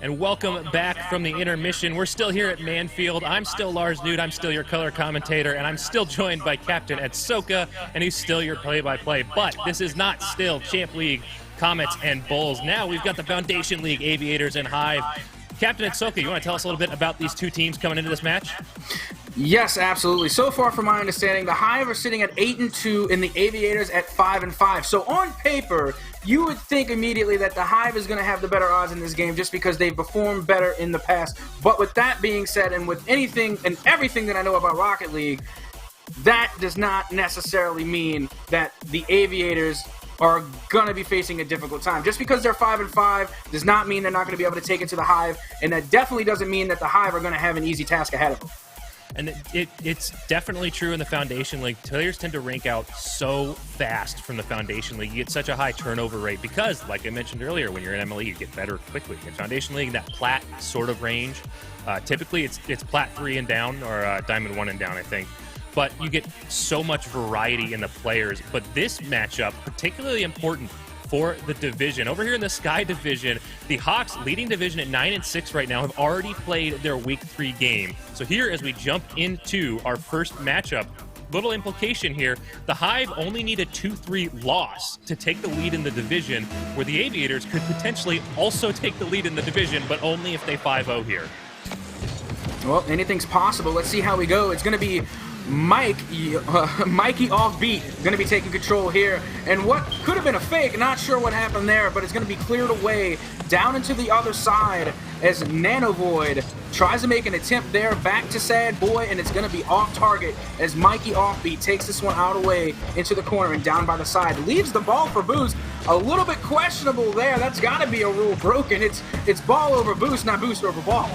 and welcome back from the intermission. We're still here at Manfield. I'm still Lars Nude, I'm still your color commentator, and I'm still joined by Captain Etsoka, and he's still your play-by-play. But this is not still Champ League, Comets, and Bulls. Now we've got the Foundation League, Aviators, and Hive. Captain Etsoka, you want to tell us a little bit about these two teams coming into this match? Yes, absolutely. So far, from my understanding, the Hive are sitting at 8-2 and the Aviators at 5-5. So on paper, you would think immediately that the Hive is going to have the better odds in this game just because they've performed better in the past. But with that being said, and with anything and everything that I know about Rocket League, that does not necessarily mean that the Aviators are going to be facing a difficult time. Just because they're 5-5 does not mean they're not going to be able to take it to the Hive, and that definitely doesn't mean that the Hive are going to have an easy task ahead of them. And it's definitely true in the Foundation League. Players tend to rank out so fast from the Foundation League. You get such a high turnover rate because, like I mentioned earlier, when you're in MLE, you get better quickly. In Foundation League, that Plat sort of range, typically it's Plat 3 and down, or Diamond 1 and down, I think. But you get so much variety in the players. But this matchup, particularly important for the division. Over here in the Sky Division, the Hawks, leading division at 9-6 right now, have already played their Week 3 game. So here, as we jump into our first matchup, little implication here, the Hive only need a 2-3 loss to take the lead in the division, where the Aviators could potentially also take the lead in the division, but only if they 5-0 here. Well, anything's possible. Let's see how we go. It's going to be Mikey Offbeat going to be taking control here, and what could have been a fake, not sure what happened there, but it's going to be cleared away down into the other side as Nanovoid tries to make an attempt there back to Sad Boy, and it's going to be off target as Mikey Offbeat takes this one out away into the corner and down by the side, leaves the ball for Boost. A little bit questionable there. That's got to be a rule broken. It's ball over Boost, not Boost over ball.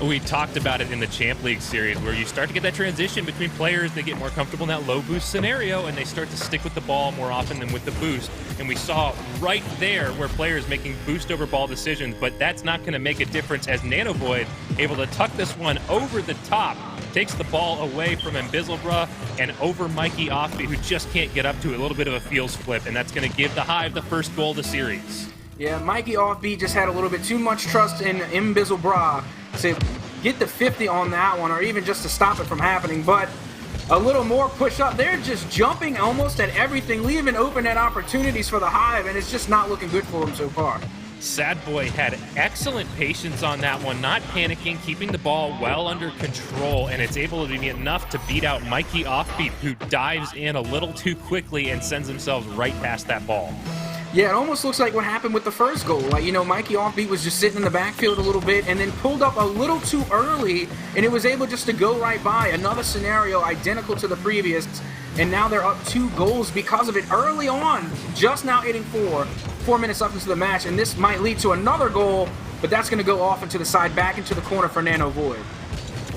We talked about it in the Champ League series where you start to get that transition between players. They get more comfortable in that low boost scenario and they start to stick with the ball more often than with the boost. And we saw right there where players making boost over ball decisions, but that's not going to make a difference as Nanovoid able to tuck this one over the top, takes the ball away from Embizzlebra and over Mikey Offbeat, who just can't get up to it. A little bit of a feels flip, and that's going to give the Hive the first goal of the series. Yeah, Mikey Offbeat just had a little bit too much trust in Embizzlebra to get the 50 on that one, or even just to stop it from happening. But a little more push up. They're just jumping almost at everything, leaving open at opportunities for the Hive, and it's just not looking good for them so far. Sad Boy had excellent patience on that one, not panicking, keeping the ball well under control, and it's able to be enough to beat out Mikey Offbeat, who dives in a little too quickly and sends themselves right past that ball. Yeah, it almost looks like what happened with the first goal. Like, you know, Mikey Offbeat was just sitting in the backfield a little bit and then pulled up a little too early, and it was able just to go right by. Another scenario identical to the previous, and now they're up 2 goals because of it early on, just now hitting 4 minutes up into the match, and this might lead to another goal, but that's going to go off into the side, back into the corner for Nanovoid.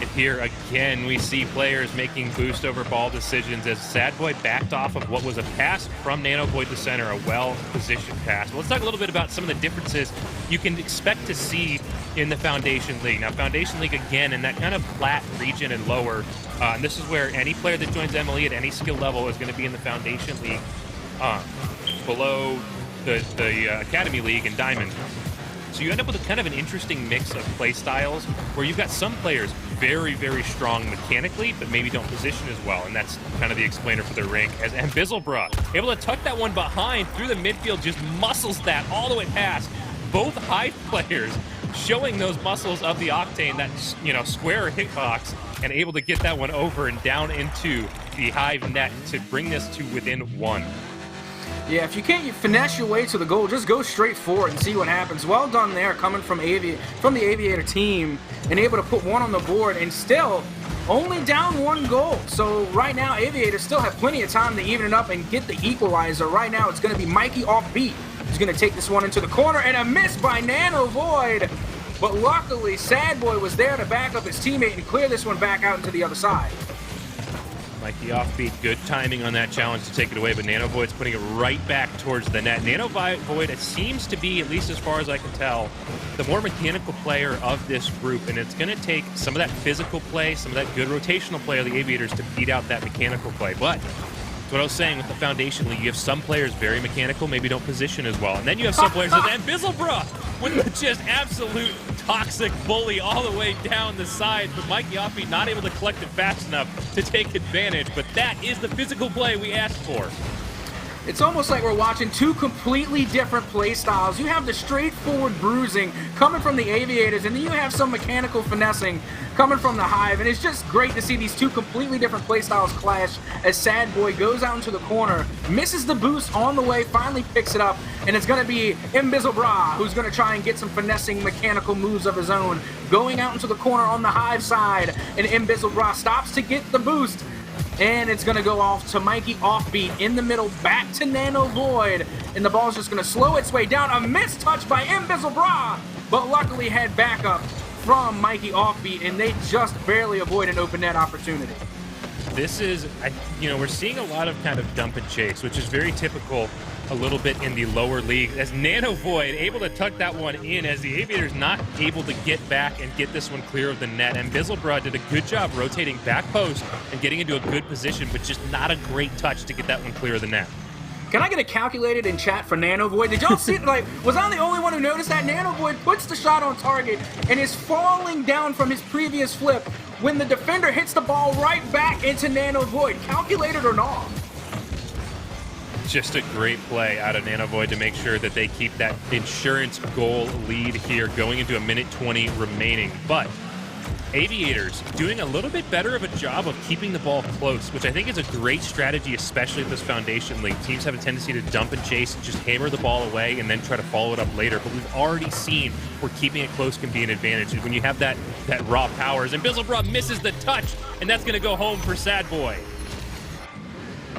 And here again, we see players making boost over ball decisions as Sad Boy backed off of what was a pass from Nanovoid to center, a well-positioned pass. Well, let's talk a little bit about some of the differences you can expect to see in the Foundation League. Now, Foundation League, again, in that kind of flat region and lower, and this is where any player that joins MLE at any skill level is going to be in the Foundation League below the Academy League and Diamond. So you end up with a kind of an interesting mix of play styles where you've got some players very, very strong mechanically, but maybe don't position as well, and that's kind of the explainer for their rank. As Embizzlebra, able to tuck that one behind through the midfield, just muscles that all the way past. Both Hive players showing those muscles of the Octane, that, you know, square hitbox, and able to get that one over and down into the Hive net to bring this to within 1. Yeah, if you can't finesse your way to the goal, just go straight for it and see what happens. Well done there, coming from the Aviator team, and able to put 1 on the board, and still only down 1 goal. So right now, Aviators still have plenty of time to even it up and get the equalizer. Right now, it's going to be Mikey Offbeat who's going to take this one into the corner, and a miss by Nanovoid. But luckily, Sad Boy was there to back up his teammate and clear this one back out into the other side. Mikey Offbeat, good timing on that challenge to take it away, but Nanovoid's putting it right back towards the net. Nanovoid, it seems to be, at least as far as I can tell, the more mechanical player of this group, and it's going to take some of that physical play, some of that good rotational play of the Aviators to beat out that mechanical play. But that's what I was saying with the Foundation League. You have some players very mechanical, maybe don't position as well. And then you have some players with Embizzlebra with just absolute toxic bully all the way down the side, but Mikey Offbeat not able to collect it fast enough to take advantage, but that is the physical play we asked for. It's almost like we're watching two completely different play styles. You have the straightforward bruising coming from the Aviators, and then you have some mechanical finessing coming from the Hive, and it's just great to see these two completely different play styles clash as Sad Boy goes out into the corner, misses the boost on the way, finally picks it up, and it's going to be Bra who's going to try and get some finessing mechanical moves of his own, going out into the corner on the Hive side, and Bra stops to get the boost. And it's going to go off to Mikey Offbeat in the middle, back to Nano Void. And the ball's just going to slow its way down. A missed touch by Bra, but luckily had backup from Mikey Offbeat, and they just barely avoid an open net opportunity. This is, we're seeing a lot of kind of dump and chase, which is very typical a little bit in the lower league, as Nano Void able to tuck that one in, as the Aviators not able to get back and get this one clear of the net. And Bizzlebra did a good job rotating back post and getting into a good position, but just not a great touch to get that one clear of the net. Can I get it calculated in chat for Nano Void? Did y'all see it? Like, was I the only one who noticed that? Nano Void puts the shot on target and is falling down from his previous flip when the defender hits the ball right back into Nano Void. Calculated or not? Just a great play out of Nano Void to make sure that they keep that insurance goal lead here going into a minute 20 remaining. But Aviators doing a little bit better of a job of keeping the ball close, which I think is a great strategy, especially at this Foundation League. Teams have a tendency to dump and chase, just hammer the ball away, and then try to follow it up later. But we've already seen where keeping it close can be an advantage. When you have that raw powers, and Bizzlebra misses the touch, and that's going to go home for Sad Boy.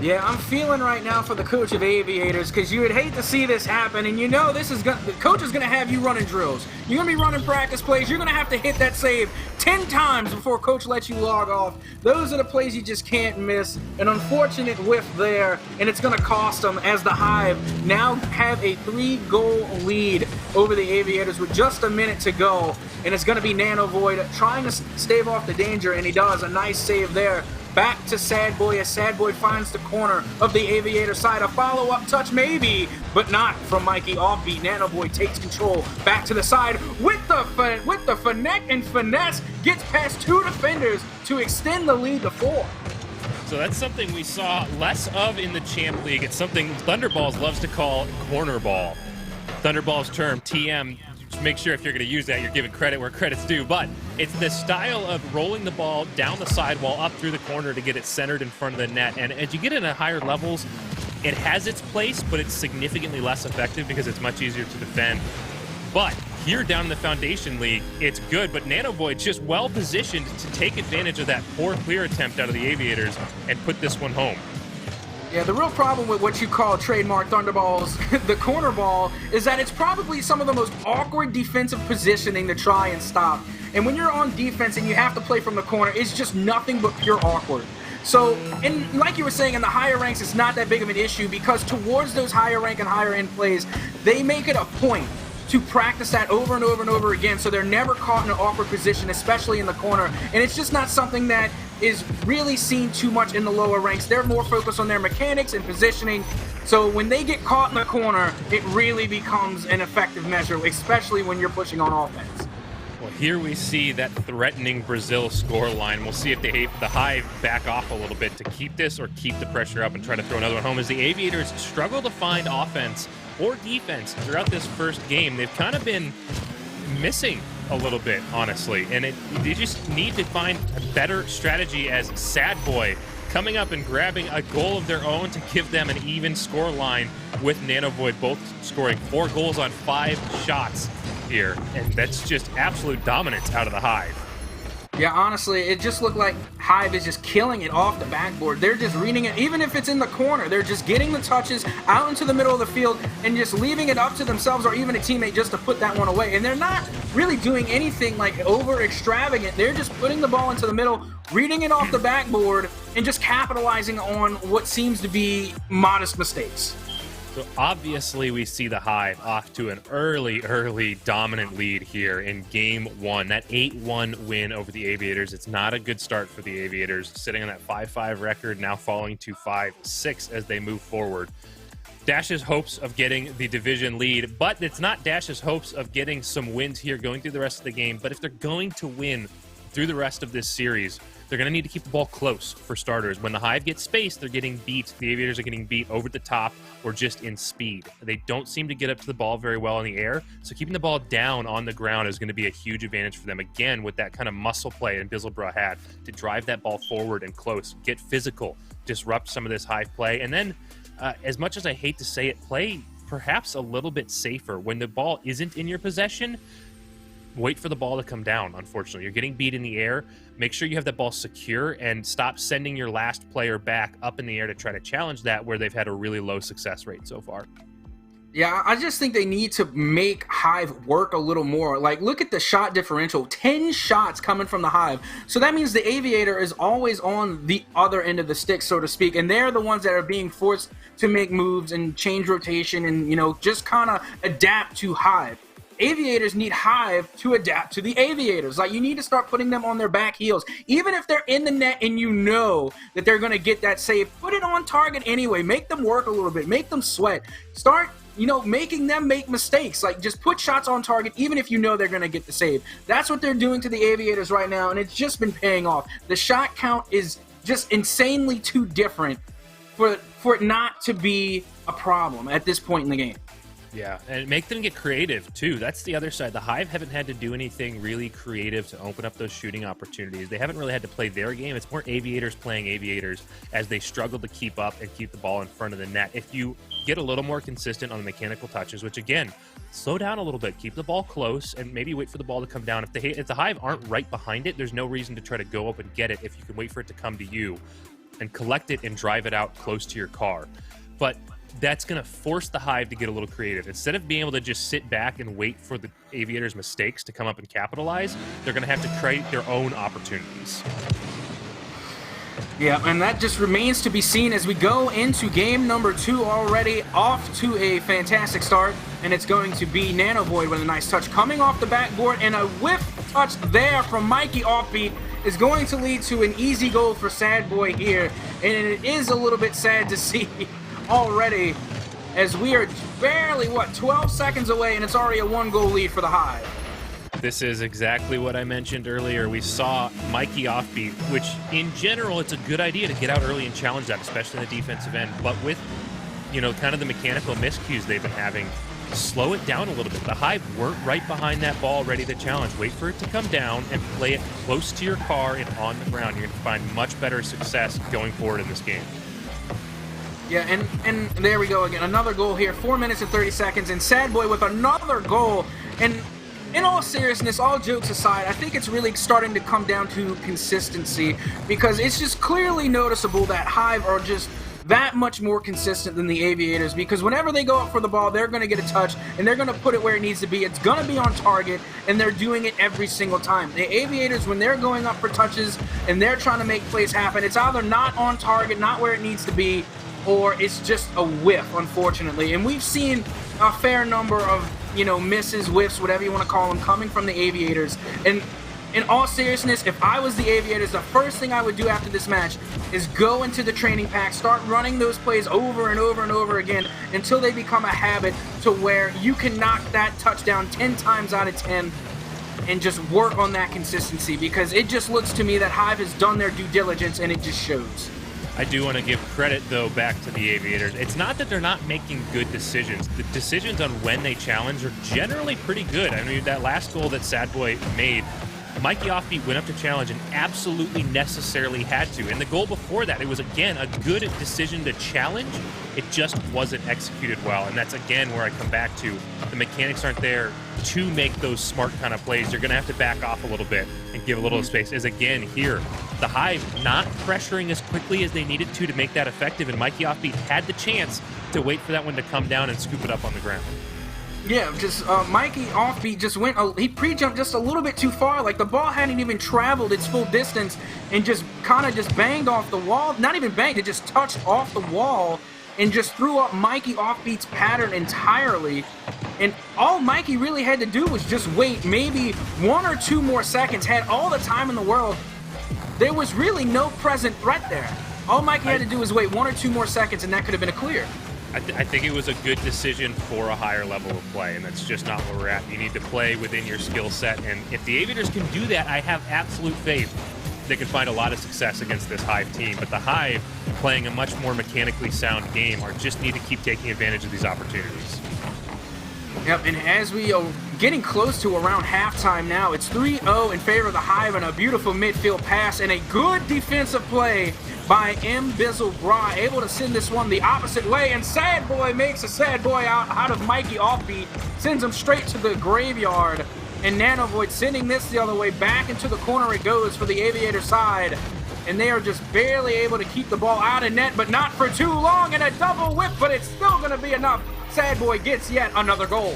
Yeah, I'm feeling right now for the coach of Aviators, because you would hate to see this happen, and you know this is the coach is going to have you running drills. You're going to be running practice plays. You're going to have to hit that save 10 times before coach lets you log off. Those are the plays you just can't miss. An unfortunate whiff there, and it's going to cost them, as the Hive now have a 3-goal lead over the Aviators with just a minute to go, and it's going to be Nano Void trying to stave off the danger, and he does a nice save there. Back to Sad Boy as Sad Boy finds the corner of the Aviator side. A follow-up touch maybe, but not from Mikey Offbeat. Nano Boy takes control back to the side with the finesse and finesse. Gets past 2 defenders to extend the lead to 4. So that's something we saw less of in the Champ League. It's something Thunderballs loves to call corner ball. Thunderball's term, TM. Just make sure if you're going to use that, you're giving credit where credit's due. But it's the style of rolling the ball down the sidewall up through the corner to get it centered in front of the net. And as you get into higher levels, it has its place, but it's significantly less effective because it's much easier to defend. But here down in the Foundation League, it's good, but Nano Void's just well positioned to take advantage of that poor clear attempt out of the Aviators and put this one home. Yeah, the real problem with what you call trademark Thunderballs, the corner ball, is that it's probably some of the most awkward defensive positioning to try and stop. And when you're on defense and you have to play from the corner, it's just nothing but pure awkward. So, and like you were saying, in the higher ranks, it's not that big of an issue because towards those higher rank and higher end plays, they make it a point to practice that over and over and over again so they're never caught in an awkward position, especially in the corner. And it's just not something that is really seen too much in the lower ranks. They're more focused on their mechanics and positioning. So when they get caught in the corner, it really becomes an effective measure, especially when you're pushing on offense. Well, here we see that threatening Brazil scoreline. We'll see if the Hive back off a little bit to keep this or keep the pressure up and try to throw another one home, as the Aviators struggle to find offense or defense throughout this first game. They've kind of been missing a little bit, honestly, and they just need to find a better strategy, as Sad Boy coming up and grabbing a goal of their own to give them an even score line with Nano Void both scoring 4 goals on 5 shots here, and that's just absolute dominance out of the Hive. Yeah, honestly, it just looked like Hive is just killing it off the backboard. They're just reading it, even if it's in the corner. They're just getting the touches out into the middle of the field and just leaving it up to themselves or even a teammate just to put that one away. And they're not really doing anything like over extravagant. They're just putting the ball into the middle, reading it off the backboard, and just capitalizing on what seems to be modest mistakes. So obviously we see the Hive off to an early dominant lead here in Game 1. That 8-1 win over the Aviators. It's not a good start for the Aviators, sitting on that 5-5 record, now falling to 5-6 as they move forward. Dash's hopes of getting the division lead, but it's not Dash's hopes of getting some wins here going through the rest of the game. But if they're going to win through the rest of this series, they're going to need to keep the ball close for starters. When the Hive gets space, they're getting beat. The Aviators are getting beat over the top or just in speed. They don't seem to get up to the ball very well in the air, so keeping the ball down on the ground is going to be a huge advantage for them. Again, with that kind of muscle play and Bizzlebra had to drive that ball forward and close, get physical, disrupt some of this Hive play, and then as much as I hate to say it, play perhaps a little bit safer. When the ball isn't in your possession, wait for the ball to come down, unfortunately. You're getting beat in the air. Make sure you have that ball secure and stop sending your last player back up in the air to try to challenge that, where they've had a really low success rate so far. Yeah, I just think they need to make Hive work a little more. Like, look at the shot differential. 10 shots coming from the Hive. So that means the Aviator is always on the other end of the stick, so to speak. And they're the ones that are being forced to make moves and change rotation and, you know, just kind of adapt to Hive. Aviators need Hive to adapt to the Aviators. Like, you need to start putting them on their back heels. Even if they're in the net and you know that they're going to get that save, put it on target anyway. Make them work a little bit. Make them sweat. Start, you know, making them make mistakes. Like, just put shots on target even if you know they're going to get the save. That's what they're doing to the Aviators right now, and it's just been paying off. The shot count is just insanely too different for it not to be a problem at this point in the game. Yeah, and make them get creative, too. That's the other side. The Hive haven't had to do anything really creative to open up those shooting opportunities. They haven't really had to play their game. It's more Aviators playing Aviators as they struggle to keep up and keep the ball in front of the net. If you get a little more consistent on the mechanical touches, which, again, slow down a little bit. Keep the ball close and maybe wait for the ball to come down. If the Hive aren't right behind it, there's no reason to try to go up and get it if you can wait for it to come to you and collect it and drive it out close to your car. But that's going to force the Hive to get a little creative. Instead of being able to just sit back and wait for the Aviators' mistakes to come up and capitalize, they're going to have to create their own opportunities. Yeah, and that just remains to be seen as we go into game number 2 already, off to a fantastic start, and it's going to be Nanovoid with a nice touch coming off the backboard, and a whiff touch there from Mikey Offbeat is going to lead to an easy goal for Sad Boy here, and it is a little bit sad to see already, as we are barely, 12 seconds away, and it's already a 1-goal lead for the Hive. This is exactly what I mentioned earlier. We saw Mikey Offbeat, which in general, it's a good idea to get out early and challenge that, especially in the defensive end. But with, you know, kind of the mechanical miscues they've been having, slow it down a little bit. The Hive weren't right behind that ball ready to challenge. Wait for it to come down and play it close to your car and on the ground. You're going to find much better success going forward in this game. Yeah, and there we go again. Another goal here, 4 minutes and 30 seconds, and Sad Boy with another goal. And in all seriousness, all jokes aside, I think it's really starting to come down to consistency, because it's just clearly noticeable that Hive are just that much more consistent than the Aviators, because whenever they go up for the ball, they're going to get a touch, and they're going to put it where it needs to be. It's going to be on target, and they're doing it every single time. The Aviators, when they're going up for touches and they're trying to make plays happen, it's either not on target, not where it needs to be, or it's just a whiff, unfortunately. And we've seen a fair number of, you know, misses, whiffs, whatever you want to call them, coming from the Aviators. And in all seriousness, if I was the Aviators, the first thing I would do after this match is go into the training pack, start running those plays over and over and over again until they become a habit, to where you can knock that touchdown 10 times out of 10 and just work on that consistency, because it just looks to me that Hive has done their due diligence, and it just shows. I do want to give credit, though, back to the Aviators. It's not that they're not making good decisions. The decisions on when they challenge are generally pretty good. I mean, that last goal that Sad Boy made, Mikey Offbeat went up to challenge and absolutely necessarily had to. And the goal before that, it was, again, a good decision to challenge. It just wasn't executed well. And that's, again, where I come back to the mechanics aren't there to make those smart kind of plays. You're going to have to back off a little bit and give a little space. As, again, here, the Hive not pressuring as quickly as they needed to make that effective. And Mikey Offbeat had the chance to wait for that one to come down and scoop it up on the ground. Yeah, just Mikey Offbeat just went, he pre-jumped just a little bit too far. Like, the ball hadn't even traveled its full distance and just kind of just banged off the wall. Not even banged, it just touched off the wall and just threw up Mikey Offbeat's pattern entirely. And all Mikey really had to do was just wait maybe 1 or 2 more seconds, had all the time in the world. There was really no present threat there. All Mikey had to do was wait 1 or 2 more seconds, and that could have been a clear. I think it was a good decision for a higher level of play, and that's just not where we're at. You need to play within your skill set, and if the Aviators can do that, I have absolute faith they can find a lot of success against this Hive team. But the Hive, playing a much more mechanically sound game, just need to keep taking advantage of these opportunities. Yep, and as we are getting close to around halftime now, it's 3-0 in favor of the Hive, and a beautiful midfield pass and a good defensive play by MLE, able to send this one the opposite way, and Sad Boy makes a Sad Boy out of Mikey offbeat, sends him straight to the graveyard, and Nanovoid sending this the other way, back into the corner it goes for the Aviator side, and they are just barely able to keep the ball out of net, but not for too long, and a double whip, but it's still going to be enough. Sad Boy gets yet another goal.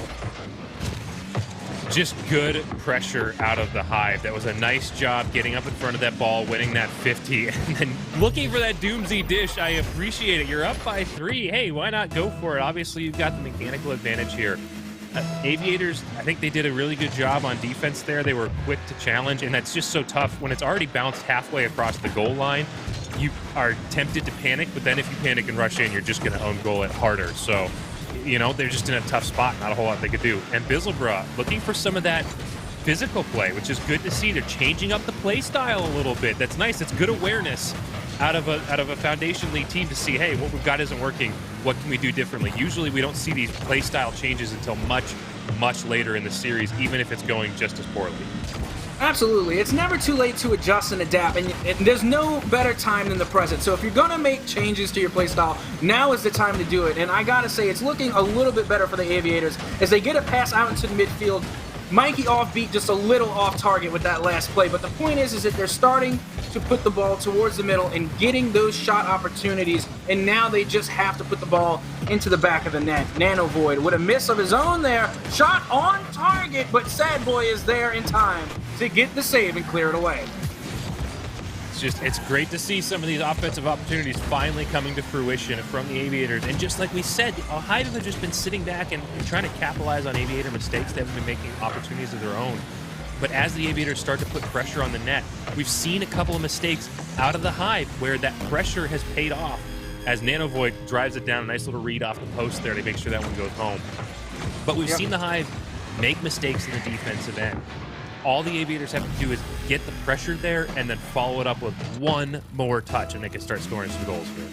Just good pressure out of the Hive. That was a nice job getting up in front of that ball, winning that 50, and then looking for that Doomsy dish. I appreciate it. You're up by 3. Hey, why not go for it? Obviously, you've got the mechanical advantage here. Aviators, I think they did a really good job on defense there. They were quick to challenge, and that's just so tough. When it's already bounced halfway across the goal line, you are tempted to panic, but then if you panic and rush in, you're just going to own goal it harder. So, you know, they're just in a tough spot. Not a whole lot they could do. And Bizzlebra looking for some of that physical play, which is good to see. They're changing up the play style a little bit. That's nice. It's good awareness out of a Foundation League team to see, hey, what we've got isn't working. What can we do differently? Usually we don't see these play style changes until much, much later in the series, even if it's going just as poorly. Absolutely. It's never too late to adjust and adapt, and there's no better time than the present. So if you're going to make changes to your playstyle, now is the time to do it. And I got to say, it's looking a little bit better for the Aviators as they get a pass out into the midfield. Mikey offbeat, just a little off target with that last play. But the point is that they're starting to put the ball towards the middle and getting those shot opportunities, and now they just have to put the ball into the back of the net. Nanovoid with a miss of his own there, shot on target, but Sad Boy is there in time to get the save and clear it away. It's great to see some of these offensive opportunities finally coming to fruition from the Aviators. And just like we said, Hive have just been sitting back and trying to capitalize on Aviator mistakes. They've been making opportunities of their own. But as the Aviators start to put pressure on the net, we've seen a couple of mistakes out of the Hive where that pressure has paid off as Nanovoid drives it down. A nice little read off the post there to make sure that one goes home. But we've seen the Hive make mistakes in the defensive end. All the Aviators have to do is get the pressure there and then follow it up with one more touch, and they can start scoring some goals here.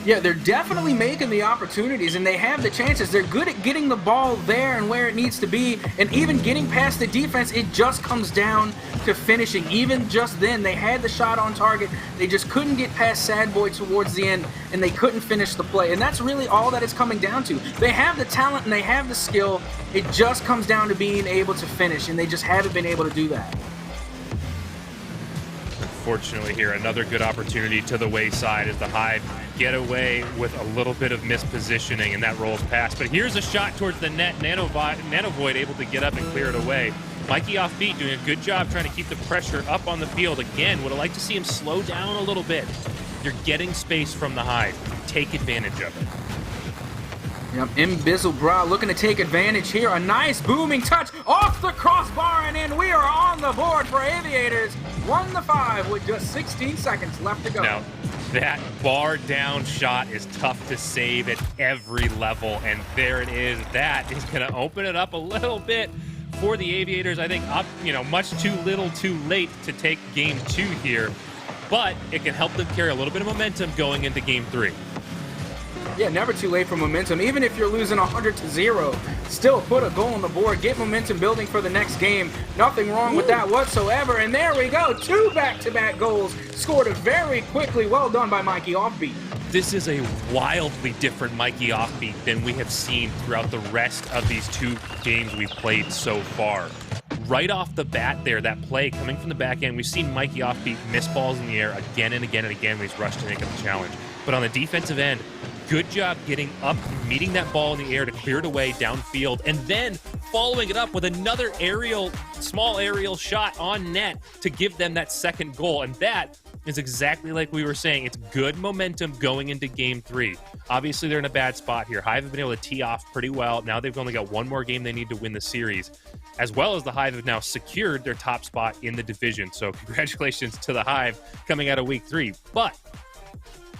Yeah, they're definitely making the opportunities, and they have the chances. They're good at getting the ball there and where it needs to be, and even getting past the defense. It just comes down to finishing. Even just then, they had the shot on target. They just couldn't get past Sad Boy towards the end, and they couldn't finish the play. And that's really all that it's coming down to. They have the talent and they have the skill. It just comes down to being able to finish, and they just haven't been able to do that. Unfortunately here, another good opportunity to the wayside as the Hive get away with a little bit of mispositioning, and that rolls past. But here's a shot towards the net. Nanovoid able to get up and clear it away. Mikey offbeat doing a good job trying to keep the pressure up on the field. Again, would have liked to see him slow down a little bit. You're getting space from the Hive. Take advantage of it. Yep, MLE looking to take advantage here. A nice booming touch off the crossbar, and in we are on the board for Aviators. 1-5 with just 16 seconds left to go. Now, that bar down shot is tough to save at every level, and there it is. That is going to open it up a little bit for the Aviators. I think much too little too late to take game 2 here, but it can help them carry a little bit of momentum going into game 3. Yeah, never too late for momentum. Even if you're losing 100-0, still put a goal on the board. Get momentum building for the next game. Nothing wrong with that whatsoever. And there we go. 2 back-to-back goals scored very quickly. Well done by Mikey offbeat. This is a wildly different Mikey offbeat than we have seen throughout the rest of these 2 games we've played so far. Right off the bat there, that play coming from the back end, we've seen Mikey offbeat miss balls in the air again and again and again when he's rushed to make up the challenge. But on the defensive end, good job getting up, meeting that ball in the air to clear it away downfield, and then following it up with another small aerial shot on net to give them that second goal. And that is exactly like we were saying. It's good momentum going into game 3. Obviously, they're in a bad spot here. Hive have been able to tee off pretty well. Now they've only got one more game they need to win the series, as well as the Hive have now secured their top spot in the division. So congratulations to the Hive coming out of week 3. But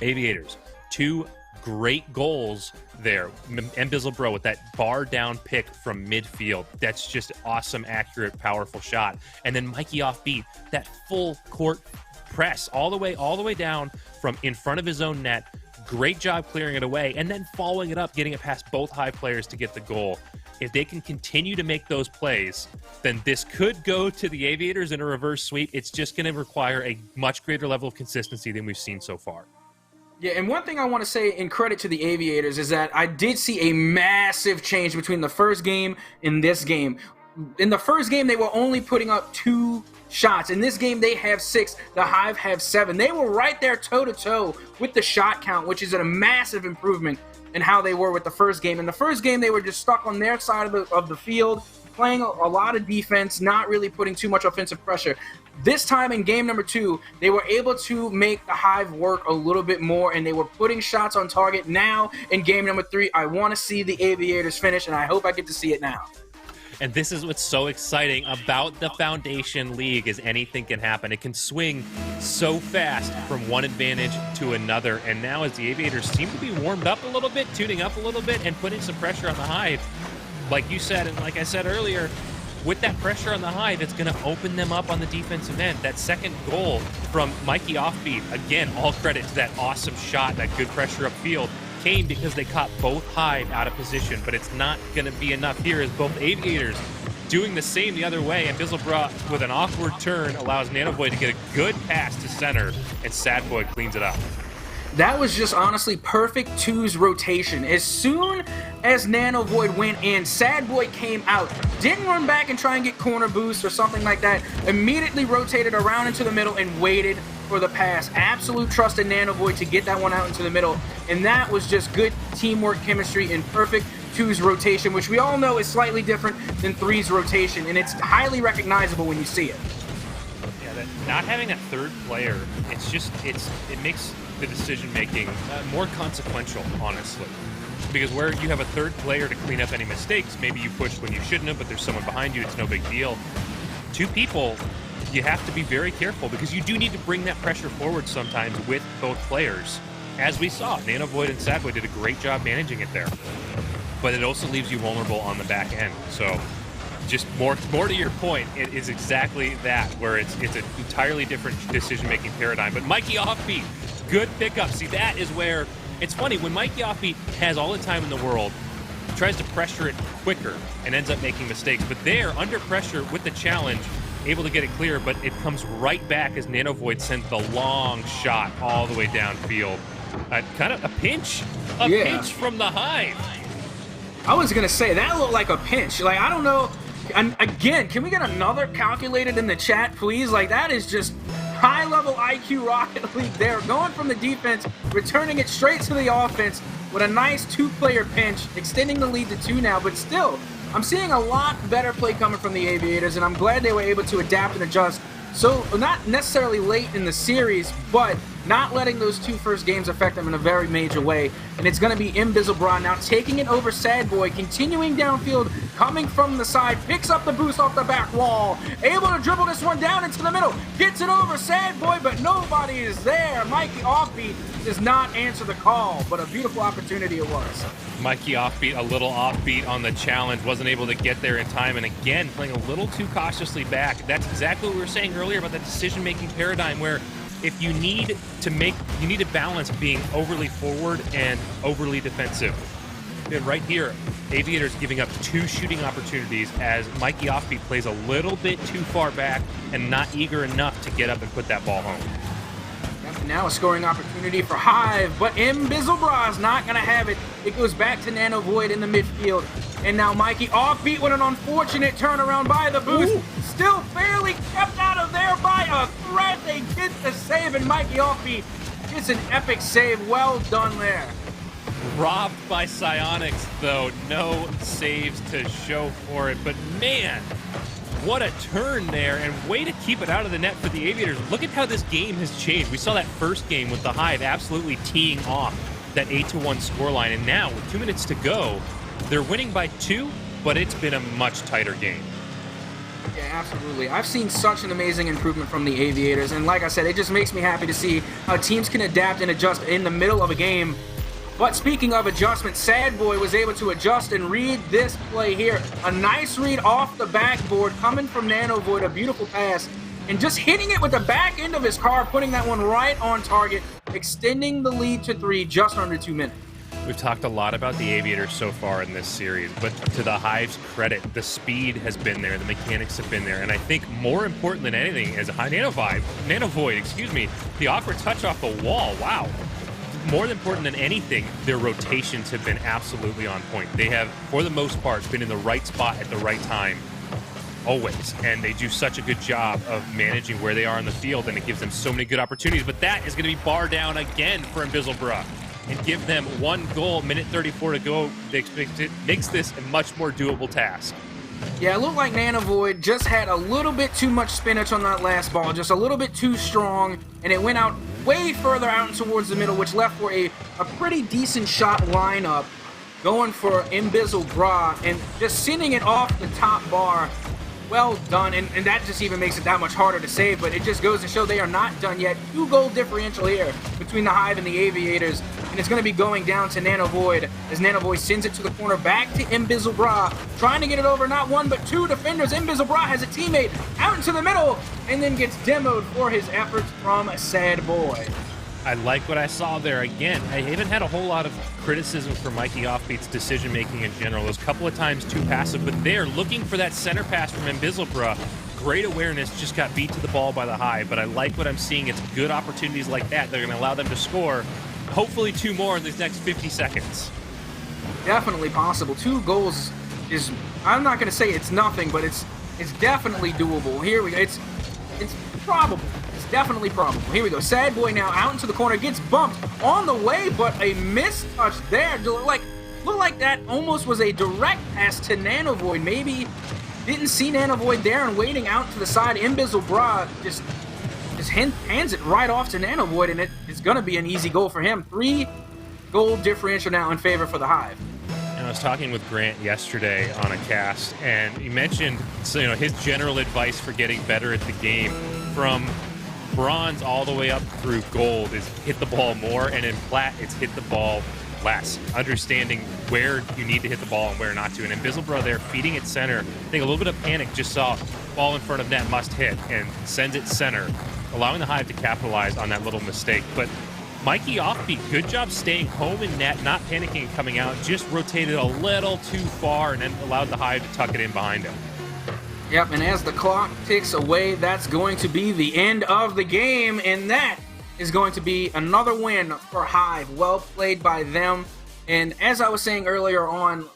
Aviators, 2 great goals there. Mbizzlebro with that bar down pick from midfield. That's just awesome, accurate, powerful shot. And then Mikey Offbeat, that full court press all the way down from in front of his own net. Great job clearing it away, and then following it up, getting it past both Hive players to get the goal. If they can continue to make those plays, then this could go to the Aviators in a reverse sweep. It's just going to require a much greater level of consistency than we've seen so far. Yeah, and one thing I want to say in credit to the Aviators is that I did see a massive change between the first game and this game. In the first game, they were only putting up 2 shots. In this game, they have 6. The Hive have 7. They were right there toe-to-toe with the shot count, which is a massive improvement in how they were with the first game. In the first game, they were just stuck on their side of the field, playing a lot of defense, not really putting too much offensive pressure. This time in game number 2, they were able to make the Hive work a little bit more, and they were putting shots on target. Now, in game number 3, I want to see the Aviators finish, and I hope I get to see it now. And this is what's so exciting about the Foundation League is anything can happen. It can swing so fast from one advantage to another. And now as the Aviators seem to be warmed up a little bit, tuning up a little bit, and putting some pressure on the Hive, like you said, and like I said earlier, with that pressure on the Hive, it's going to open them up on the defensive end. That second goal from Mikey Offbeat, again, all credit to that awesome shot, that good pressure upfield, came because they caught both Hive out of position, but it's not going to be enough here as both Aviators doing the same the other way, and Bizzlebra with an awkward turn allows Nanoboy to get a good pass to center, and Sadboy cleans it up. That was just honestly perfect twos rotation. As soon as Nano Void went in, Sadboy came out, didn't run back and try and get corner boost or something like that, immediately rotated around into the middle and waited for the pass. Absolute trust in Nano Void to get that one out into the middle, and that was just good teamwork, chemistry, and perfect twos rotation, which we all know is slightly different than threes rotation, and it's highly recognizable when you see it. Yeah, not having that third player, it makes the decision-making more consequential, honestly. Because where you have a third player to clean up any mistakes, maybe you pushed when you shouldn't have, but there's someone behind you, it's no big deal. 2 people, you have to be very careful because you do need to bring that pressure forward sometimes with both players. As we saw, Nano Void and Sadboy did a great job managing it there. But it also leaves you vulnerable on the back end. So just more to your point, it is exactly that, where it's an entirely different decision-making paradigm. But Mikey Offbeat, good pickup. See, that is where it's funny. When Mikey Offbeat has all the time in the world, he tries to pressure it quicker and ends up making mistakes. But there, under pressure with the challenge, able to get it clear, but it comes right back as Nano Void sends the long shot all the way downfield. Kind of a pinch from the Hive. I was going to say, that looked like a pinch. Like, I don't know. And again, can we get another calculated in the chat, please? Like, that is just high-level IQ Rocket League there. Going from the defense, returning it straight to the offense with a nice 2-player pinch, extending the lead to 2 now. But still, I'm seeing a lot better play coming from the Aviators, and I'm glad they were able to adapt and adjust. So, not necessarily late in the series, but not letting those 2 first games affect them in a very major way. And it's going to be Mbizzlebra now taking it over Sadboy, continuing downfield, coming from the side, picks up the boost off the back wall, able to dribble this one down into the middle, gets it over Sadboy, but nobody is there. Mikey Offbeat does not answer the call, but a beautiful opportunity it was. Mikey Offbeat, a little offbeat on the challenge, wasn't able to get there in time, and again, playing a little too cautiously back. That's exactly what we were saying earlier about the decision-making paradigm, where if you need to balance being overly forward and overly defensive. And right here, Aviators giving up 2 shooting opportunities as Mikey Offbeat plays a little bit too far back and not eager enough to get up and put that ball home. Now a scoring opportunity for Hive, but Mbizzlebra is not going to have it. It goes back to Nano Void in the midfield. And now Mikey Offbeat with an unfortunate turnaround by the boost. Ooh. Still barely kept out of there by a threat. They get the save, and Mikey Offbeat gets an epic save. Well done there. Robbed by Psionics, though. No saves to show for it. But man, what a turn there, and way to keep it out of the net for the Aviators. Look at how this game has changed. We saw that first game with the Hive absolutely teeing off that 8-1 scoreline, and now with 2 minutes to go, they're winning by 2, but it's been a much tighter game. Yeah, absolutely. I've seen such an amazing improvement from the Aviators, and like I said, it just makes me happy to see how teams can adapt and adjust in the middle of a game. But speaking of adjustment, Sad Boy was able to adjust and read this play here. A nice read off the backboard coming from Nanovoid, a beautiful pass, and just hitting it with the back end of his car, putting that one right on target, extending the lead to 3 just under 2 minutes. We've talked a lot about the Aviators so far in this series, but to the Hive's credit, the speed has been there, the mechanics have been there, and I think more important than anything is Nanovoid, the awkward touch off the wall. Wow. More important than anything, their rotations have been absolutely on point. They have, for the most part, been in the right spot at the right time, always, and they do such a good job of managing where they are in the field, and it gives them so many good opportunities, but that is going to be bar down again for Embizzlebra and give them 1 goal, minute 34 to go. It makes this a much more doable task. Yeah, it looked like Nanovoid just had a little bit too much spinach on that last ball, just a little bit too strong, and it went out way further out and towards the middle, which left for a pretty decent shot lineup going for Embizzlebra and just sending it off the top bar. Well done, and that just even makes it that much harder to save, but it just goes to show they are not done yet. 2-goal differential here between the Hive and the Aviators, and it's going to be going down to Nanovoid as Nanovoid sends it to the corner back to Embizzlebra, trying to get it over not 1 but 2 defenders. Embizzlebra has a teammate out into the middle and then gets demoed for his efforts from Sad Boy. I like what I saw there. Again, I haven't had a whole lot of criticism for Mikey Offbeat's decision-making in general. There's a couple of times too passive, but they're looking for that center pass from Embizzlebra. Great awareness, just got beat to the ball by the Hive, but I like what I'm seeing. It's good opportunities like that. They're going to allow them to score, hopefully 2 more in these next 50 seconds. Definitely possible. 2 goals is, I'm not going to say it's nothing, but it's definitely doable. Here we go. It's probable. It's definitely probable. Here we go. Sad Boy now out into the corner, gets bumped on the way, but a missed touch there. Looked like that almost was a direct pass to Nanovoid. Maybe didn't see Nanovoid there and waiting out to the side. Embizzlebra just hands it right off to Nanovoid, and it's going to be an easy goal for him. 3-goal differential now in favor for the Hive. I was talking with Grant yesterday on a cast, and he mentioned his general advice for getting better at the game from bronze all the way up through gold is hit the ball more, and in plat it's hit the ball less. Understanding where you need to hit the ball and where not to. And Embizzlebra there feeding it center. I think a little bit of panic, just saw ball in front of net, must hit, and sends it center, allowing the Hive to capitalize on that little mistake. But Mikey Offbeat, good job staying home in net, not panicking and coming out, just rotated a little too far and then allowed the Hive to tuck it in behind him. Yep, and as the clock ticks away, that's going to be the end of the game, and that is going to be another win for Hive. Well played by them. And as I was saying earlier on,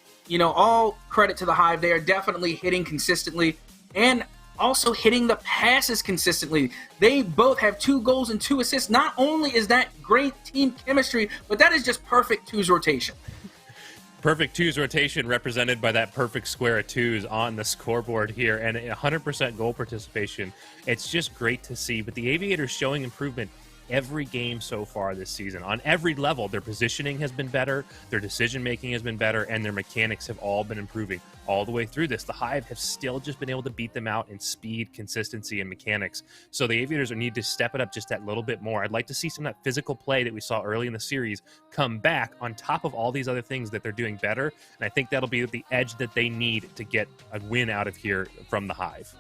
all credit to the Hive. They are definitely hitting consistently and also hitting the passes consistently. They both have 2 goals and 2 assists. Not only is that great team chemistry, but that is just perfect 2s rotation. Perfect 2s rotation represented by that perfect square of 2s on the scoreboard here, and 100% goal participation. It's just great to see, but the Aviators showing improvement every game so far this season. On every level, their positioning has been better, their decision-making has been better, and their mechanics have all been improving all the way through this. The Hive have still just been able to beat them out in speed, consistency, and mechanics. So the Aviators need to step it up just that little bit more. I'd like to see some of that physical play that we saw early in the series come back on top of all these other things that they're doing better, and I think that'll be the edge that they need to get a win out of here from the Hive.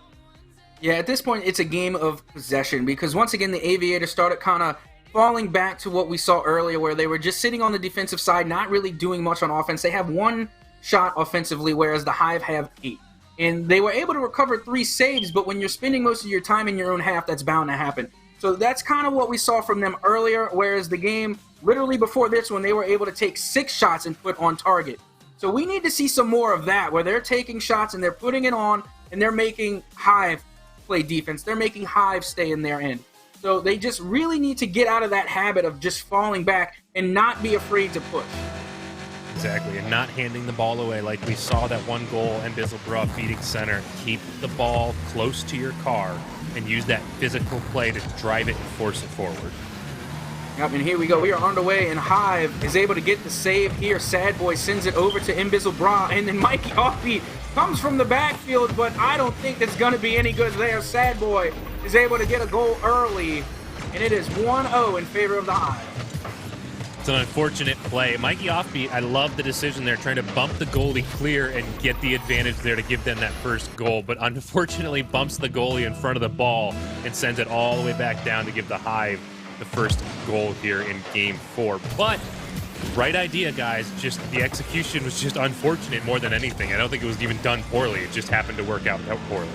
Yeah, at this point, it's a game of possession because once again, the Aviators started kind of falling back to what we saw earlier where they were just sitting on the defensive side, not really doing much on offense. They have 1 shot offensively, whereas the Hive have 8. And they were able to recover 3 saves, but when you're spending most of your time in your own half, that's bound to happen. So that's kind of what we saw from them earlier, whereas the game, literally before this one, they were able to take 6 shots and put on target. So we need to see some more of that, where they're taking shots and they're putting it on, and they're making Hive play defense. They're making Hive stay in their end. So they just really need to get out of that habit of just falling back and not be afraid to push. Exactly, and not handing the ball away like we saw that 1 goal and Embizzlebra feeding center. Keep the ball close to your car and use that physical play to drive it and force it forward. Yep, and here we go. We are underway, and Hive is able to get the save here. Sad Boy sends it over to Embizzlebra, and then Mikey Offbeat comes from the backfield, but I don't think it's going to be any good there. Sad Boy is able to get a goal early, and it is 1-0 in favor of the Hive. It's an unfortunate play. Mikey Offbeat, I love the decision there, trying to bump the goalie clear and get the advantage there to give them that first goal, but unfortunately bumps the goalie in front of the ball and sends it all the way back down to give the Hive the first goal here in Game 4. But right idea, guys. Just the execution was just unfortunate more than anything. I don't think it was even done poorly. It just happened to work out poorly.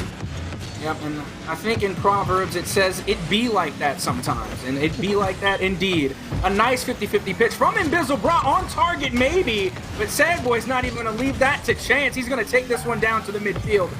Yep, and I think in Proverbs it says it be like that sometimes, and it be like that indeed. A nice 50-50 pitch from Bra on target maybe, but Sad Boy's not even going to leave that to chance. He's going to take this one down to the midfield.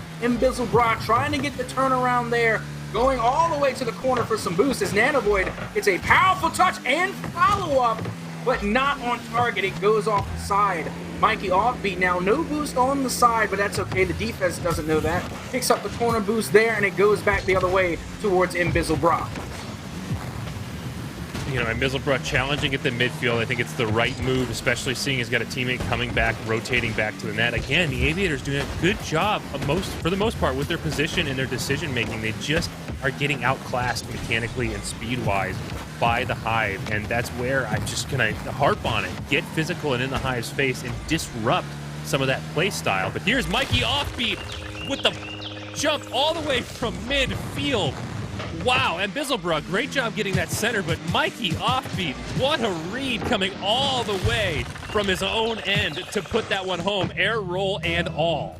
Bra trying to get the turnaround there, going all the way to the corner for some boost as Nanovoid gets a powerful touch and follow-up, but not on target. It goes off the side. Mikey Offbeat now, no boost on the side, but that's okay. The defense doesn't know that. Picks up the corner boost there, and it goes back the other way towards Bra. You know, Bra challenging at the midfield. I think it's the right move, especially seeing he's got a teammate coming back, rotating back to the net. Again, the Aviators doing a good job for the most part with their position and their decision making. They just are getting outclassed mechanically and speed-wise by the Hive, and that's where I'm just gonna harp on it. Get physical and in the Hive's face and disrupt some of that play style. But here's Mikey Offbeat with the jump all the way from midfield. Wow, and Bra, great job getting that center, but Mikey Offbeat, what a read coming all the way from his own end to put that one home, air roll and all.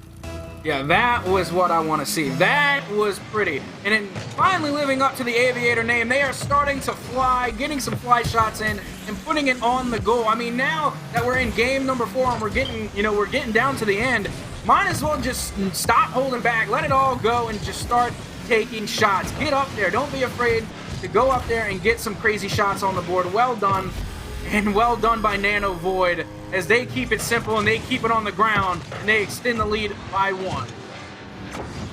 Yeah, that was what I want to see. That was pretty. And then finally living up to the Aviator name, they are starting to fly, getting some fly shots in and putting it on the goal. I mean, now that we're in game number 4 and we're getting down to the end, might as well just stop holding back, let it all go, and just start taking shots. Get up there. Don't be afraid to go up there and get some crazy shots on the board. Well done. And well done by Nanovoid as they keep it simple and they keep it on the ground and they extend the lead by 1.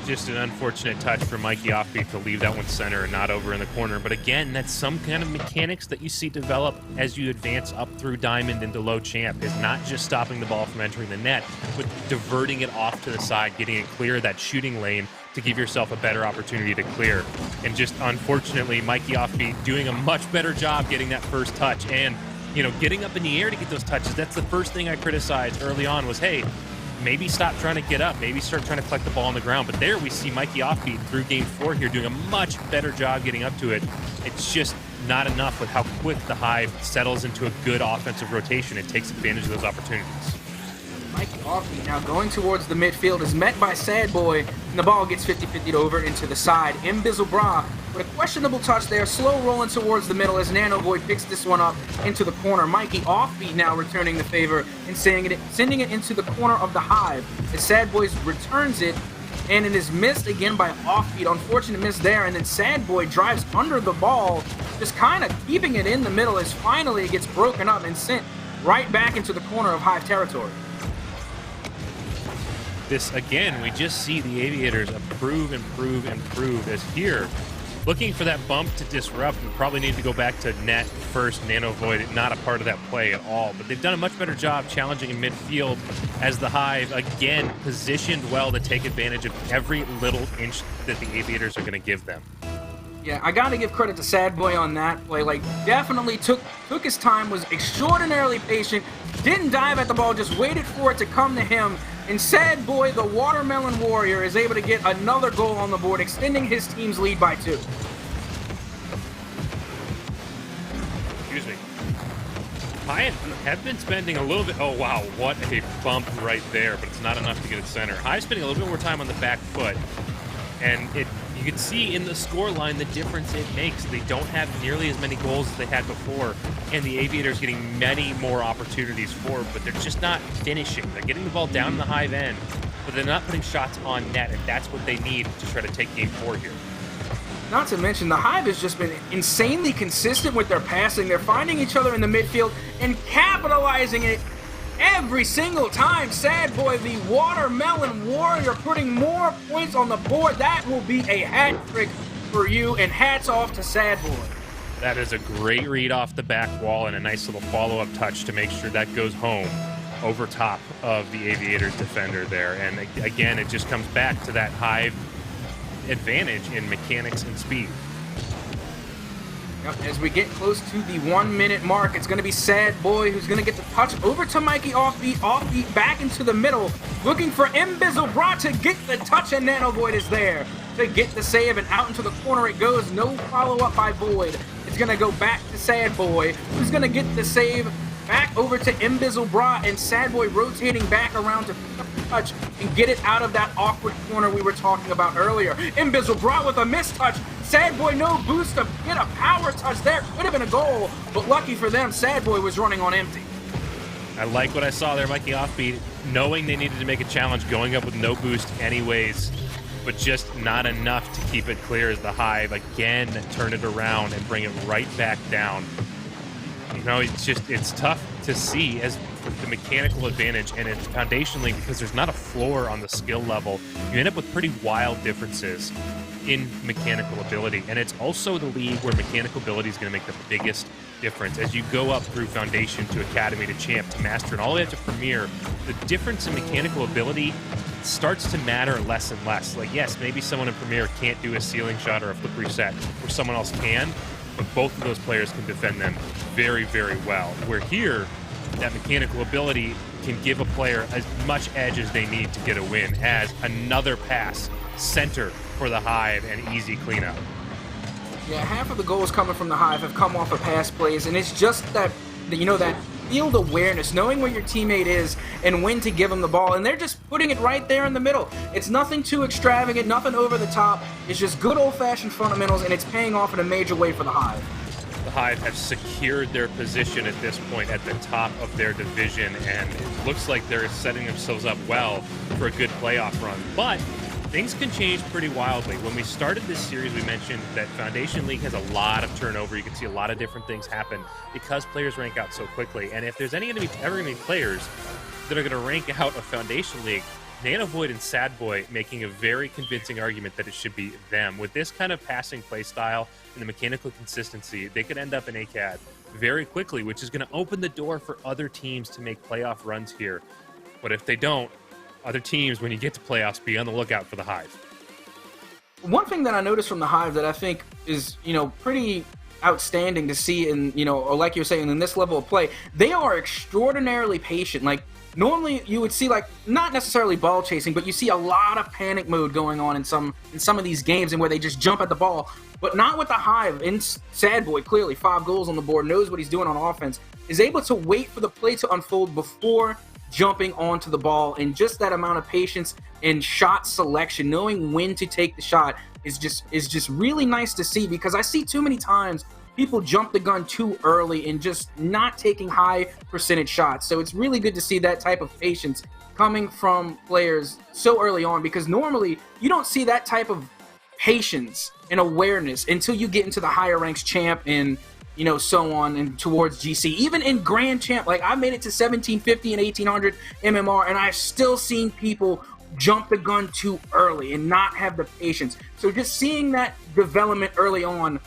Just an unfortunate touch for Mikey Offbeat to leave that one center and not over in the corner. But again, that's some kind of mechanics that you see develop as you advance up through Diamond into low champ, is not just stopping the ball from entering the net, but diverting it off to the side, getting it clear of that shooting lane to give yourself a better opportunity to clear. And just unfortunately, Mikey Offbeat doing a much better job getting that first touch and, you know, getting up in the air to get those touches. That's the first thing I criticized early on was, hey, maybe stop trying to get up, maybe start trying to collect the ball on the ground. But there we see Mikey Offbeat through Game 4 here doing a much better job getting up to it. It's just not enough with how quick the Hive settles into a good offensive rotation and takes advantage of those opportunities. Mikey Offbeat now going towards the midfield is met by Sad Boy, and the ball gets 50-50 over into the side. Bra with a questionable touch there, slow rolling towards the middle as Nanovoid picks this one up into the corner. Mikey Offbeat now returning the favor and sending it into the corner of the Hive as Sad Boy returns it, and it is missed again by Offbeat. Unfortunate miss there, and then Sad Boy drives under the ball, just kind of keeping it in the middle as finally it gets broken up and sent right back into the corner of Hive territory. This, again, we just see the Aviators improve as here. Looking for that bump to disrupt, and probably need to go back to net first. Nanovoid not a part of that play at all, but they've done a much better job challenging in midfield as the Hive, again, positioned well to take advantage of every little inch that the Aviators are going to give them. Yeah, I gotta give credit to Sad Boy on that play. Like, definitely took his time, was extraordinarily patient, didn't dive at the ball, just waited for it to come to him. And Sad Boy, the Watermelon Warrior, is able to get another goal on the board, extending his team's lead by 2. Excuse me. I have been spending a little bit... Oh, wow, what a bump right there, but it's not enough to get it center. Hive's spending a little bit more time on the back foot, and you can see in the score line the difference it makes. They don't have nearly as many goals as they had before, and the Aviators getting many more opportunities forward, but they're just not finishing. They're getting the ball down in the Hive end, but they're not putting shots on net, and that's what they need to try to take Game 4 here. Not to mention, the Hive has just been insanely consistent with their passing. They're finding each other in the midfield and capitalizing it every single time. Sad Boy, the Watermelon Warrior, putting more points on the board. That will be a hat trick for you, and hats off to Sad Boy. That is a great read off the back wall and a nice little follow-up touch to make sure that goes home over top of the Aviators defender there. And again, it just comes back to that Hive advantage in mechanics and speed. Yep, as we get close to the 1 minute mark, it's going to be Sad Boy who's going to get the touch over to Mikey offbeat, back into the middle, looking for Bra to get the touch, and Nano Void is there to get the save, and out into the corner it goes. No follow-up by Void. It's going to go back to Sad Boy, who's going to get the save. Back over to Bra, and Sad Boy rotating back around to pick up the touch and get it out of that awkward corner we were talking about earlier. Bra with a missed touch. Sad Boy no boost to get a power touch there. Could have been a goal, but lucky for them, Sad Boy was running on empty. I like what I saw there, Mikey offbeat, knowing they needed to make a challenge, going up with no boost anyways, but just not enough to keep it clear as the Hive again turn it around and bring it right back down. You know, it's tough to see as the mechanical advantage, and it's foundationally because there's not a floor on the skill level. You end up with pretty wild differences in mechanical ability, and it's also the league where mechanical ability is going to make the biggest difference. As you go up through Foundation to Academy to Champ to Master and all the way up to Premier, the difference in mechanical ability starts to matter less and less. Like, yes, maybe someone in Premier can't do a ceiling shot or a flip reset, where someone else can, but both of those players can defend them very, very well. Where here, that mechanical ability can give a player as much edge as they need to get a win, as another pass, center for the Hive, and easy cleanup. Yeah, half of the goals coming from the Hive have come off of pass plays, and it's just that, you know, that field awareness, knowing where your teammate is and when to give them the ball, and they're just putting it right there in the middle. It's nothing too extravagant, nothing over the top. It's just good old-fashioned fundamentals, and it's paying off in a major way for the Hive. The Hive have secured their position at this point at the top of their division, and it looks like they're setting themselves up well for a good playoff run. But things can change pretty wildly. When we started this series, we mentioned that Foundation League has a lot of turnover. You can see a lot of different things happen because players rank out so quickly. And if there's ever going to be players that are going to rank out of Foundation League, Nano Void and Sad Boy making a very convincing argument that it should be them. With this kind of passing play style and the mechanical consistency, they could end up in ACAD very quickly, which is going to open the door for other teams to make playoff runs here. But if they don't, other teams, when you get to playoffs, be on the lookout for the Hive. One thing that I noticed from the Hive that I think is, you know, pretty outstanding to see in, you know, or like you were saying, in this level of play, they are extraordinarily patient. Like, normally you would see, like, not necessarily ball chasing, but you see a lot of panic mode going on in some of these games, and where they just jump at the ball. But not with the Hive. And Sad Boy, clearly 5 goals on the board, knows what he's doing on offense, is able to wait for the play to unfold before jumping onto the ball, and just that amount of patience and shot selection, knowing when to take the shot, is just really nice to see, because I see too many times people jump the gun too early and just not taking high percentage shots. So it's really good to see that type of patience coming from players so early on, because normally you don't see that type of patience and awareness until you get into the higher ranks Champ and, you know, so on and towards GC. Even in Grand Champ, like, I made it to 1750 and 1800 MMR, and I've still seen people jump the gun too early and not have the patience. So just seeing that development early on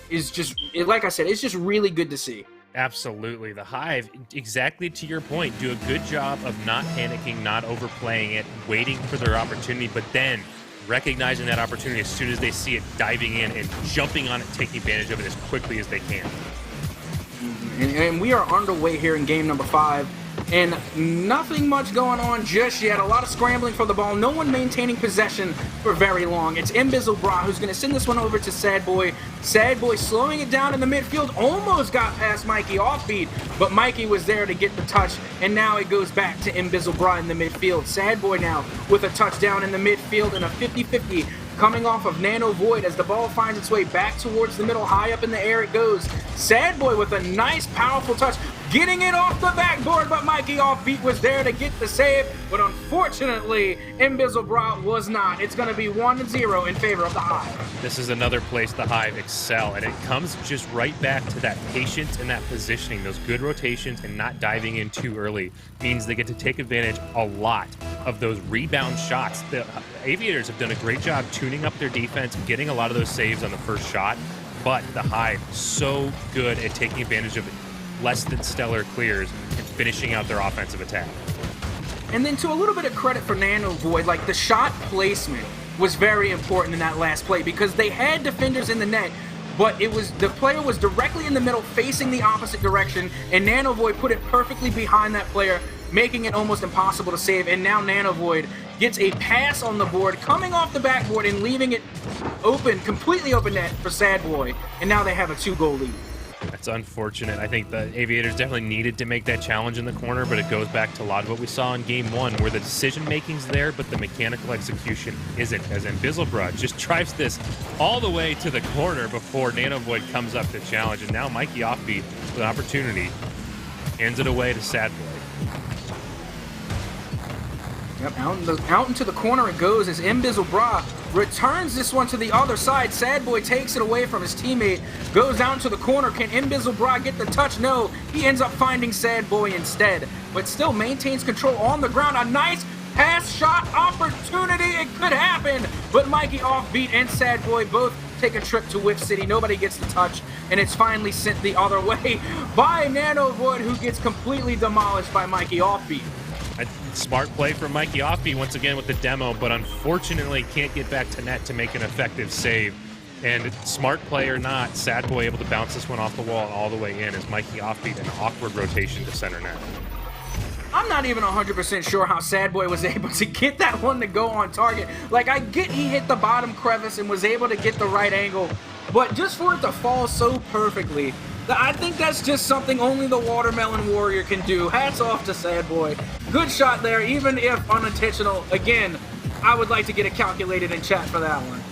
is just, like I said, it's just really good to see. Absolutely. The Hive, exactly to your point, do a good job of not panicking, not overplaying it, waiting for their opportunity, but then recognizing that opportunity as soon as they see it, diving in and jumping on it, taking advantage of it as quickly as they can. And we are underway here in game number 5, and nothing much going on just yet. A lot of scrambling for the ball, no one maintaining possession for very long. It's Bra who's going to send this one over to Sad Boy. Sad Boy slowing it down in the midfield, almost got past Mikey offbeat, but Mikey was there to get the touch, and now it goes back to Bra in the midfield. Sad Boy now with a touchdown in the midfield and a 50-50 coming off of Nano Void as the ball finds its way back towards the middle. High up in the air it goes. Sad Boy with a nice, powerful touch, getting it off the backboard, but Mikey offbeat was there to get the save, but unfortunately, Bra was not. It's going to be 1-0 in favor of the Hive. This is another place the Hive excel, and it comes just right back to that patience and that positioning. Those good rotations and not diving in too early means they get to take advantage a lot of those rebound shots. The Aviators have done a great job tuning up their defense, getting a lot of those saves on the first shot, but the Hive so good at taking advantage of less than stellar clears and finishing out their offensive attack. And then, to a little bit of credit for Nano Void, like, the shot placement was very important in that last play, because they had defenders in the net, but the player was directly in the middle facing the opposite direction, and Nanovoid put it perfectly behind that player, making it almost impossible to save. And now Nanovoid gets a pass on the board, coming off the backboard and leaving it open, completely open net for Sadboy, and now they have a 2-goal lead. That's unfortunate. I think the Aviators definitely needed to make that challenge in the corner, but it goes back to a lot of what we saw in Game 1, where the decision-making's there, but the mechanical execution isn't, as Embizzlebra just drives this all the way to the corner before Nanovoid comes up to challenge, and now Mikey Offbeat with an opportunity hands it away to Sadboy. Yep, out into the corner it goes as Embizzlebra returns this one to the other side. Sadboy takes it away from his teammate, goes down to the corner. Can Embizzlebra get the touch? No, he ends up finding Sadboy instead, but still maintains control on the ground. A nice pass shot opportunity, it could happen, but Mikey Offbeat and Sadboy both take a trip to Whiff City. Nobody gets the touch, and it's finally sent the other way by Nanovoid, who gets completely demolished by Mikey Offbeat. A smart play from Mikey Offbeat once again with the demo, but unfortunately can't get back to net to make an effective save. And smart play or not, Sadboy able to bounce this one off the wall and all the way in as Mikey Offbeat an awkward rotation to center net. I'm not even 100% sure how Sadboy was able to get that one to go on target. Like, I get he hit the bottom crevice and was able to get the right angle, but just for it to fall so perfectly, I think that's just something only the Watermelon Warrior can do. Hats off to Sadboy. Good shot there, even if unintentional. Again, I would like to get it calculated in chat for that one.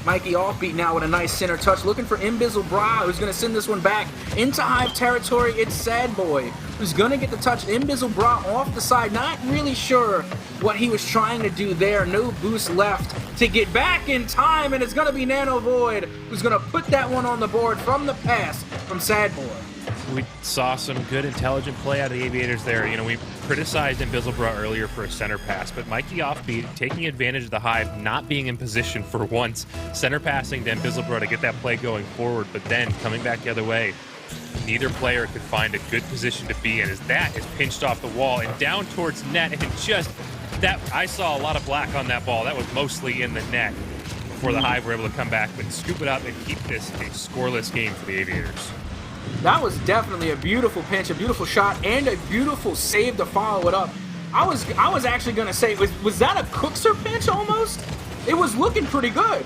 Mikey Offbeat now with a nice center touch, looking for Embizzlebra, who's going to send this one back into Hive territory. It's Sadboy who's going to get the touch. Embizzlebra off the side, not really sure what he was trying to do there. No boost left to get back in time, and it's going to be Nanovoid who's going to put that one on the board from the pass from Sadboy. We saw some good intelligent play out of the Aviators there. You know, we criticized Embizzlebra earlier for a center pass, but Mikey Offbeat taking advantage of the Hive not being in position for once, center passing to Embizzlebra to get that play going forward, but then coming back the other way. Neither player could find a good position to be in as that is pinched off the wall and down towards net, and just that, I saw a lot of black on that ball. That was mostly in the net before the Hive were able to come back and scoop it up and keep this a scoreless game for the Aviators. That was definitely a beautiful pinch, a beautiful shot, and a beautiful save to follow it up. I was actually going to say, was that a Cookser pinch almost? It was looking pretty good.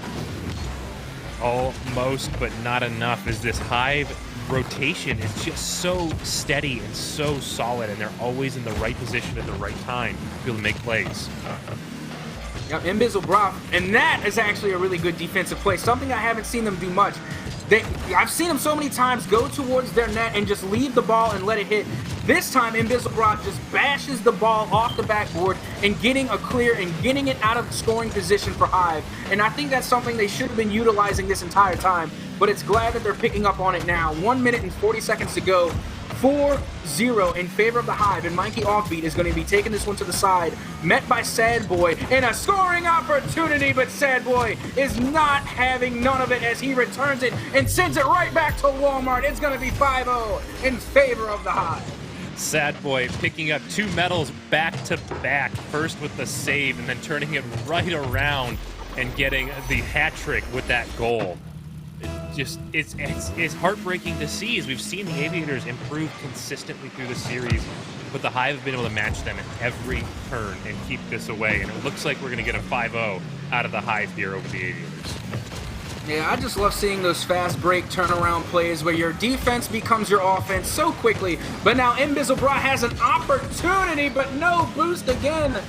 Almost, but not enough, as this Hive rotation is just so steady and so solid, and they're always in the right position at the right time to be able to make plays. Yep, Embizzlebra, and that is actually a really good defensive play, something I haven't seen them do much. I've seen them so many times go towards their net and just leave the ball and let it hit. This time, Embizzlebra just bashes the ball off the backboard and getting a clear and getting it out of scoring position for Hive. And I think that's something they should have been utilizing this entire time, but it's glad that they're picking up on it now. 1 minute and 40 seconds to go. 4-0 in favor of the Hive, and Mikey Offbeat is going to be taking this one to the side, met by Sadboy, and a scoring opportunity, but Sadboy is not having none of it as he returns it and sends it right back to Walmart. It's going to be 5-0 in favor of the Hive. Sadboy picking up 2 medals back to back, first with the save and then turning it right around and getting the hat trick with that goal. It's heartbreaking to see, as we've seen the Aviators improve consistently through the series, but the Hive have been able to match them at every turn and keep this away, and it looks like we're going to get a 5-0 out of the Hive here over the Aviators. Yeah, I just love seeing those fast break turnaround plays where your defense becomes your offense so quickly, but now Embizzlebra has an opportunity, but no boost again.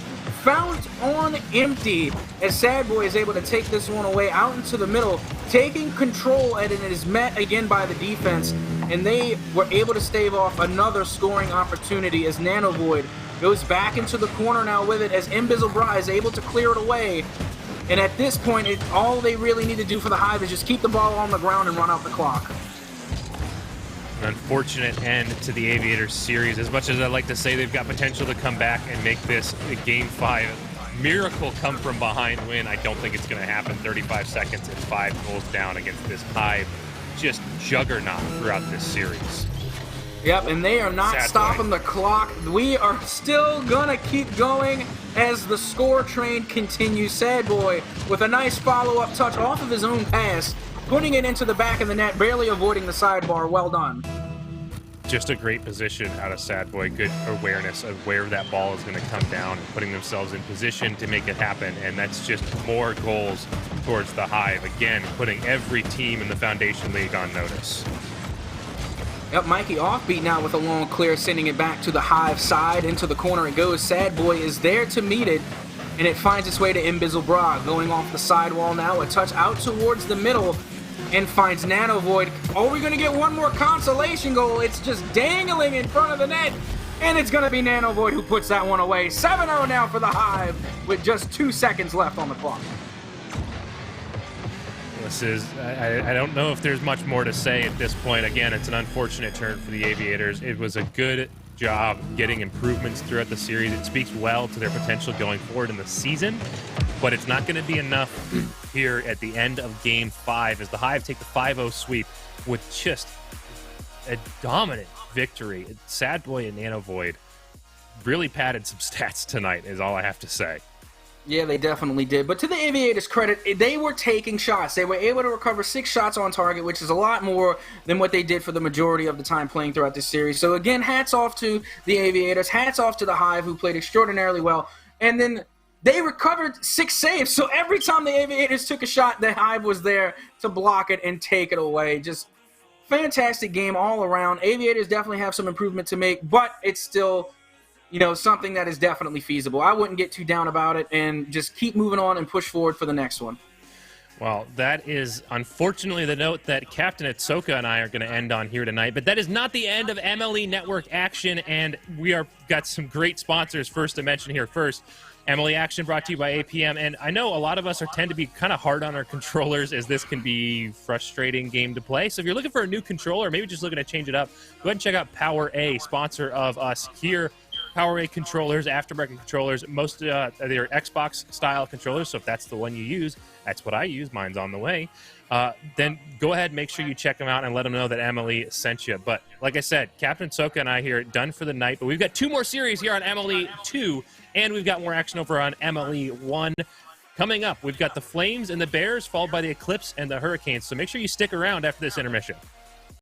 Fount on empty as Sadboy is able to take this one away out into the middle, taking control, and it is met again by the defense, and they were able to stave off another scoring opportunity as Nanovoid goes back into the corner now with it as Embizzlebra is able to clear it away. And at this point, all they really need to do for the Hive is just keep the ball on the ground and run out the clock. An unfortunate end to the Aviators series. As much as I'd like to say they've got potential to come back and make this a Game 5 miracle come from behind win, I don't think it's going to happen. 35 seconds and 5 goals down against this Hive just juggernaut throughout this series. Yep, and they are not Sad stopping boy. the clock. We are still gonna keep going as the score train continues. Sad Boy with a nice follow-up touch off of his own pass, putting it into the back of the net, barely avoiding the sidebar. Well done. Just a great position out of Sad Boy. Good awareness of where that ball is going to come down and putting themselves in position to make it happen. And that's just more goals towards the Hive. Again, putting every team in the Foundation League on notice. Yep, Mikey offbeat now with a long clear, sending it back to the Hive side. Into the corner it goes. Sad Boy is there to meet it, and it finds its way to Imbizzle going off the sidewall now. A touch out towards the middle, and finds Nano Void. Are we going to get one more consolation goal? It's just dangling in front of the net, and it's going to be Nano Void who puts that one away. 7-0 now for the Hive with just 2 seconds left on the clock. This is, I don't know if there's much more to say at this point. Again, it's an unfortunate turn for the Aviators. It was a good job getting improvements throughout the series. It speaks well to their potential going forward in the season, but it's not going to be enough here at the end of Game 5 as the Hive take the 5-0 sweep with just a dominant victory. Sad Boy and Nano Void really padded some stats tonight is all I have to say. Yeah, they definitely did. But to the Aviators' credit, they were taking shots. They were able to recover 6 shots on target, which is a lot more than what they did for the majority of the time playing throughout this series. So again, hats off to the Aviators. Hats off to the Hive, who played extraordinarily well. And then they recovered 6 saves. So every time the Aviators took a shot, the Hive was there to block it and take it away. Just fantastic game all around. Aviators definitely have some improvement to make, but it's still, something that is definitely feasible. I wouldn't get too down about it and just keep moving on and push forward for the next one. Well, that is unfortunately the note that Captain Atsoka and I are going to end on here tonight. But that is not the end of MLE Network action, and we are got some great sponsors first to mention here first. MLE Action brought to you by APM, and I know a lot of us tend to be kind of hard on our controllers as this can be a frustrating game to play. So if you're looking for a new controller, maybe just looking to change it up, go ahead and check out Power A, sponsor of us here. Power A controllers, aftermarket controllers, most they're Xbox-style controllers, so if that's the one you use, that's what I use. Mine's on the way. Then go ahead, make sure you check them out and let them know that MLE sent you. But like I said, Captain Soka and I here done for the night, but we've got 2 more series here on MLE 2, and we've got more action over on MLE 1. Coming up, we've got the Flames and the Bears, followed by the Eclipse and the Hurricanes, so make sure you stick around after this intermission.